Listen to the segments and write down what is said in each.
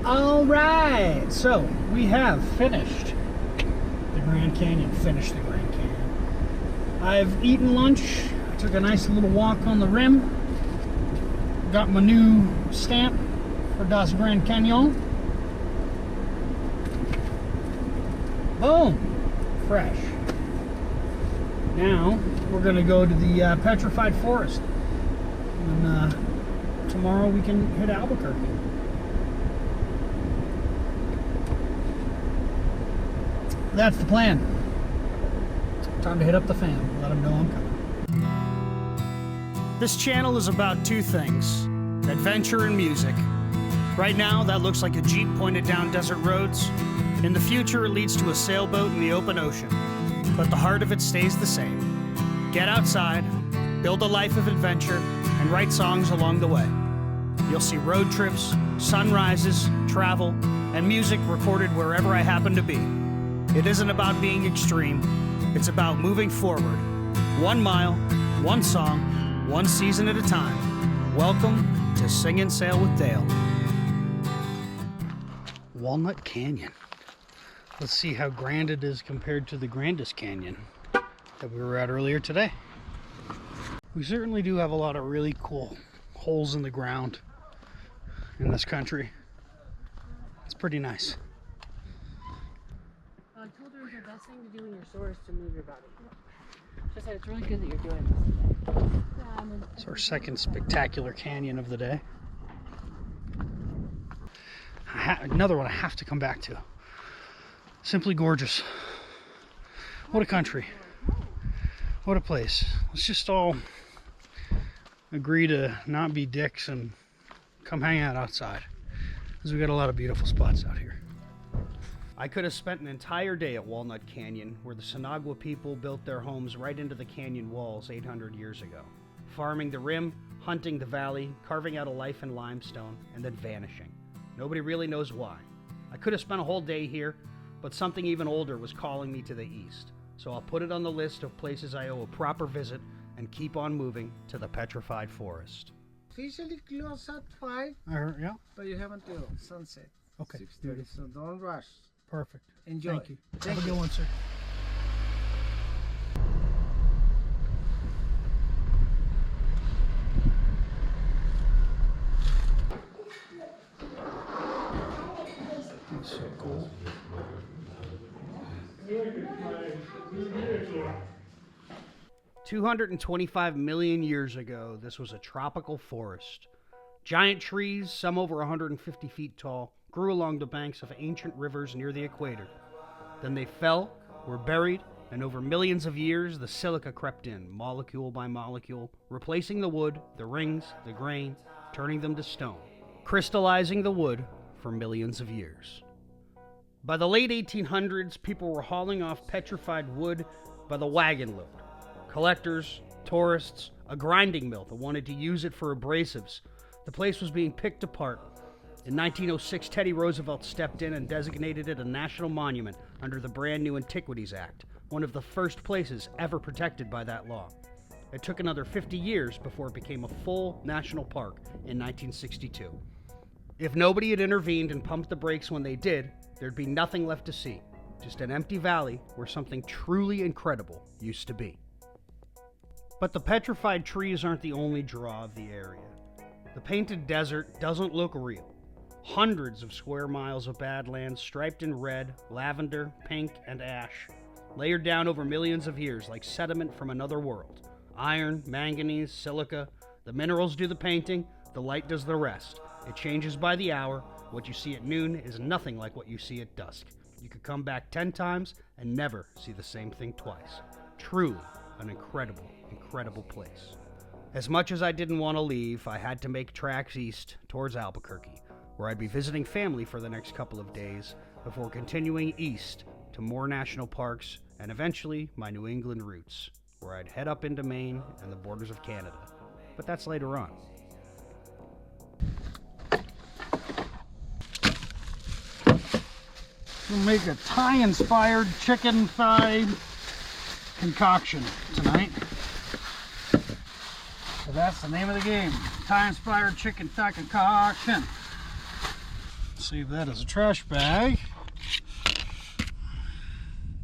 All right, so we have finished the Grand Canyon. I've eaten lunch, took a nice little walk on the rim, got my new stamp for Das Grand Canyon. Boom, fresh. Now we're gonna go to the Petrified Forest, and tomorrow we can hit Albuquerque. That's the plan. Time to hit up the fam. Let them know I'm coming. This channel is about two things: adventure and music. Right now, that looks like a Jeep pointed down desert roads. In the future, it leads to a sailboat in the open ocean. But the heart of it stays the same. Get outside, build a life of adventure, and write songs along the way. You'll see road trips, sunrises, travel, and music recorded wherever I happen to be. It isn't about being extreme, it's about moving forward. 1 mile, one song, one season at a time. Welcome to Sing and Sail with Dale. Walnut Canyon. Let's see how grand it is compared to the grandest canyon that we were at earlier today. We certainly do have a lot of really cool holes in the ground in this country. It's pretty nice. I told her the best thing to do in your store is to move your body. She said it's really good that you're doing this today. It's our second spectacular canyon of the day. Another one I have to come back to. Simply gorgeous. What a country. What a place. Let's just all agree to not be dicks and come hang out outside, because we got a lot of beautiful spots out here. I could have spent an entire day at Walnut Canyon, where the Sinagua people built their homes right into the canyon walls 800 years ago. Farming the rim, hunting the valley, carving out a life in limestone, and then vanishing. Nobody really knows why. I could have spent a whole day here, but something even older was calling me to the east. So I'll put it on the list of places I owe a proper visit and keep on moving to the Petrified Forest. Officially close at 5, Yeah. but you have until sunset. Okay. 6:30, so don't rush. Perfect. Enjoy. Thank you. Thank Have a you. good one, sir. That's so cool. "225 million years ago, this was a tropical forest. Giant trees, some over 150 feet tall, grew along the banks of ancient rivers near the equator. Then they fell, were buried, and over millions of years, the silica crept in, molecule by molecule, replacing the wood, the rings, the grain, turning them to stone, crystallizing the wood for millions of years. By the late 1800s, people were hauling off petrified wood by the wagon load. Collectors, tourists, a grinding mill that wanted to use it for abrasives. The place was being picked apart. In 1906, Teddy Roosevelt stepped in and designated it a national monument under the brand new Antiquities Act, one of the first places ever protected by that law. It took another 50 years before it became a full national park in 1962. If nobody had intervened and pumped the brakes when they did, there'd be nothing left to see, just an empty valley where something truly incredible used to be. But the petrified trees aren't the only draw of the area. The painted desert doesn't look real. Hundreds of square miles of Badlands striped in red, lavender, pink, and ash, layered down over millions of years like sediment from another world. Iron, manganese, silica, the minerals do the painting, the light does the rest. It changes by the hour. What you see at noon is nothing like what you see at dusk. You could come back 10 times and never see the same thing twice. Truly an incredible, incredible place. As much as I didn't want to leave, I had to make tracks east towards Albuquerque, where I'd be visiting family for the next couple of days before continuing east to more national parks and eventually my New England roots, where I'd head up into Maine and the borders of Canada. But that's later on. We'll make a Thai-inspired chicken thigh concoction tonight. So that's the name of the game. Thai-inspired chicken thigh concoction. Save that as a trash bag.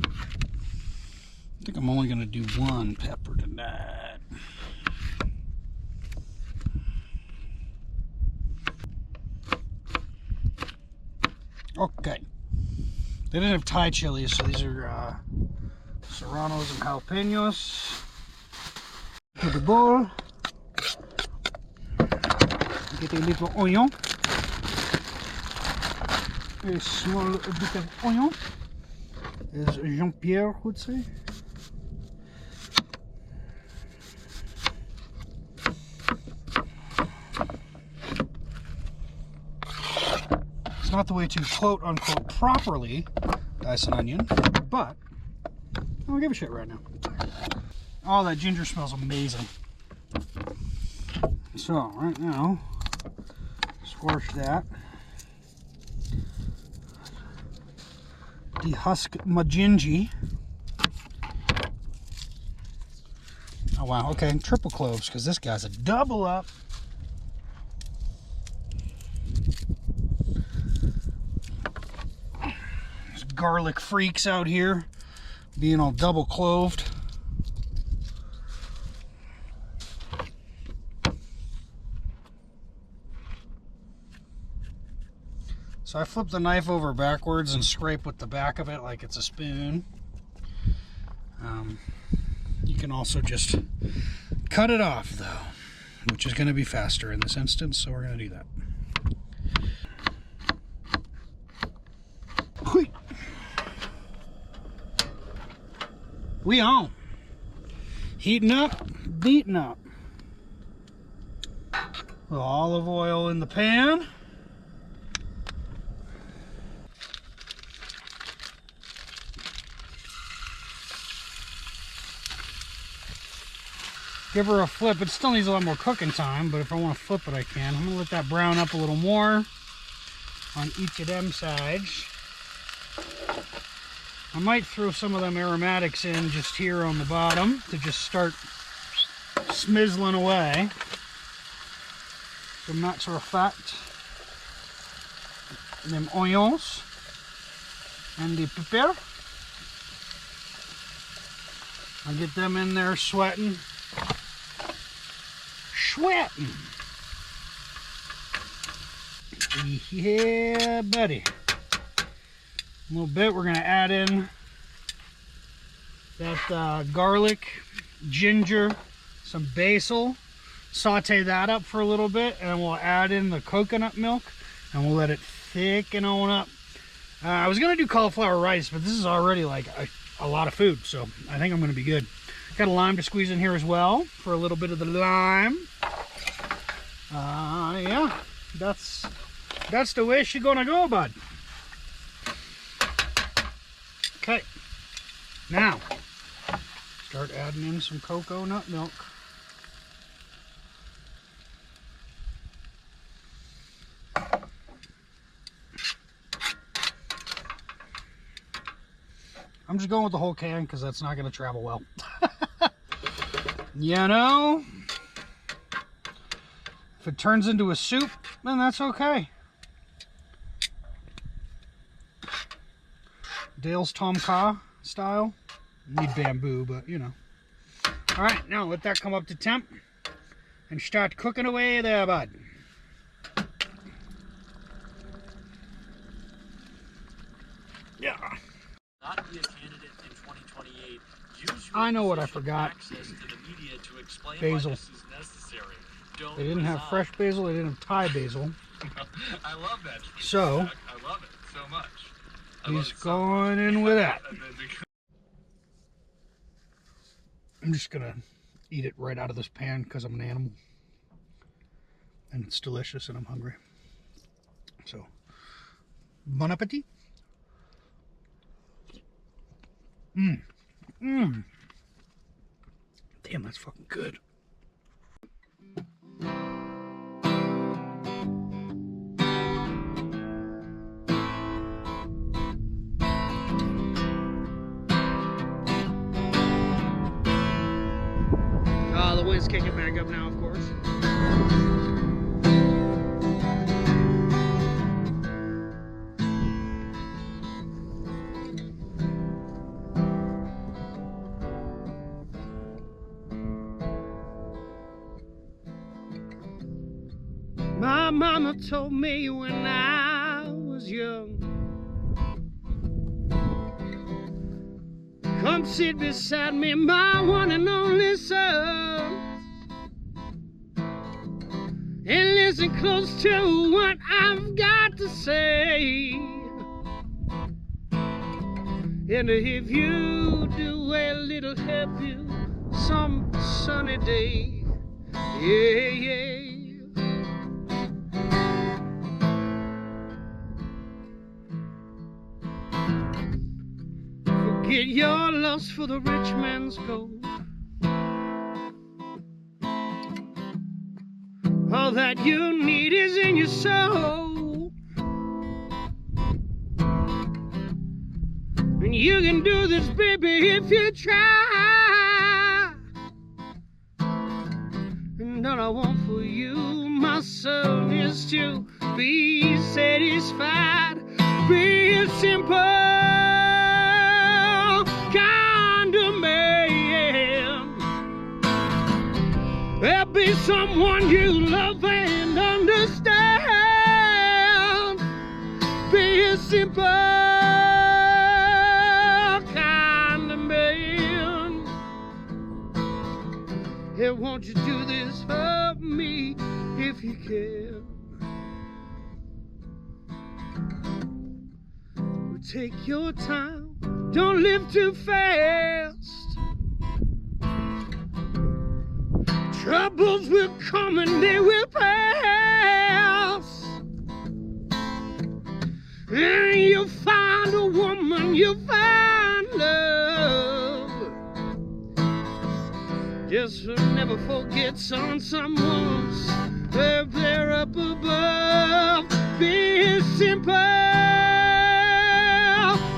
I think I'm only going to do one pepper tonight. Okay. They didn't have Thai chilies, so these are serranos and jalapenos. To the bowl. Get a little onion. A small bit of onion, as Jean-Pierre would say. It's not the way to quote unquote properly dice an onion, but I don't give a shit right now. Oh, that ginger smells amazing. So, right now, squash that. Dehusk my gingy. Oh wow, okay, triple cloves because this guy's a double up. There's garlic freaks out here being all double cloved. So I flip the knife over backwards and scrape with the back of it like it's a spoon. You can also just cut it off though, which is going to be faster in this instance, so we're going to do that. We on. Heating up, beating up. A little olive oil in the pan. Give her a flip. It still needs a lot more cooking time, but if I want to flip it, I can. I'm going to let that brown up a little more on each of them sides. I might throw some of them aromatics in just here on the bottom to just start smizzling away. Some matter of fact, them onions and the pepper. I'll get them in there sweating. Yeah, buddy. A little bit. We're going to add in that garlic, ginger, some basil. Saute that up for a little bit, and we'll add in the coconut milk, and we'll let it thicken on up. I was going to do cauliflower rice, but this is already like a lot of food, so I think I'm going to be good. Got a lime to squeeze in here as well for a little bit of the lime. Yeah, that's the way she's gonna go, bud. Okay, now start adding in some coconut milk. I'm just going with the whole can because that's not going to travel well. You know, if it turns into a soup, then that's okay. Dale's Tom Kha style. Need bamboo, but you know. All right, now let that come up to temp and start cooking away there, bud. Yeah. Not be a candidate in 2028. Use I know what I position forgot. access to the media to explain Basil. why this is necessary. Don't They didn't have resign. fresh basil, they didn't have Thai basil. I love that. So, I love it so much. I love he's it so going in with that. much. I'm just gonna eat it right out of this pan because I'm an animal. And it's delicious and I'm hungry. So, bon appetit. Damn, that's fucking good. The wind's kicking back up now, of course. told me when I was young. Come sit beside me, my one and only son, and listen close to what I've got to say. And if you do well, it'll help you some sunny day. Yeah, yeah. Forget your lust for the rich man's gold. All that you need is in your soul. And you can do this, baby, if you try. And all I want for you, my son, is to be satisfied. Be a simple kind of man. There'll be someone you love and understand. Be a simple kind of man. Hey, won't you do this for me if you can? Take your time, don't live too fast. Troubles will come and they will pass. And you'll find a woman, you'll find love. Just never forget, son, someone's there up above. Be simple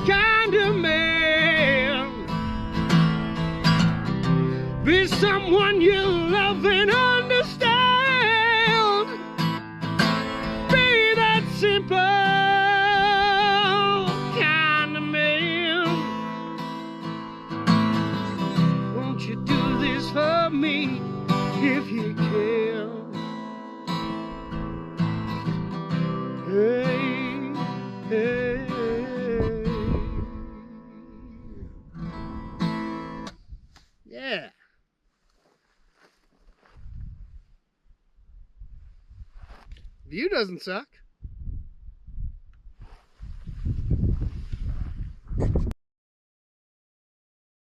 kind of man. Be someone you love and understand. Be that simple kind of man. Won't you do this for me if you can? Hey, hey. Yeah. View doesn't suck.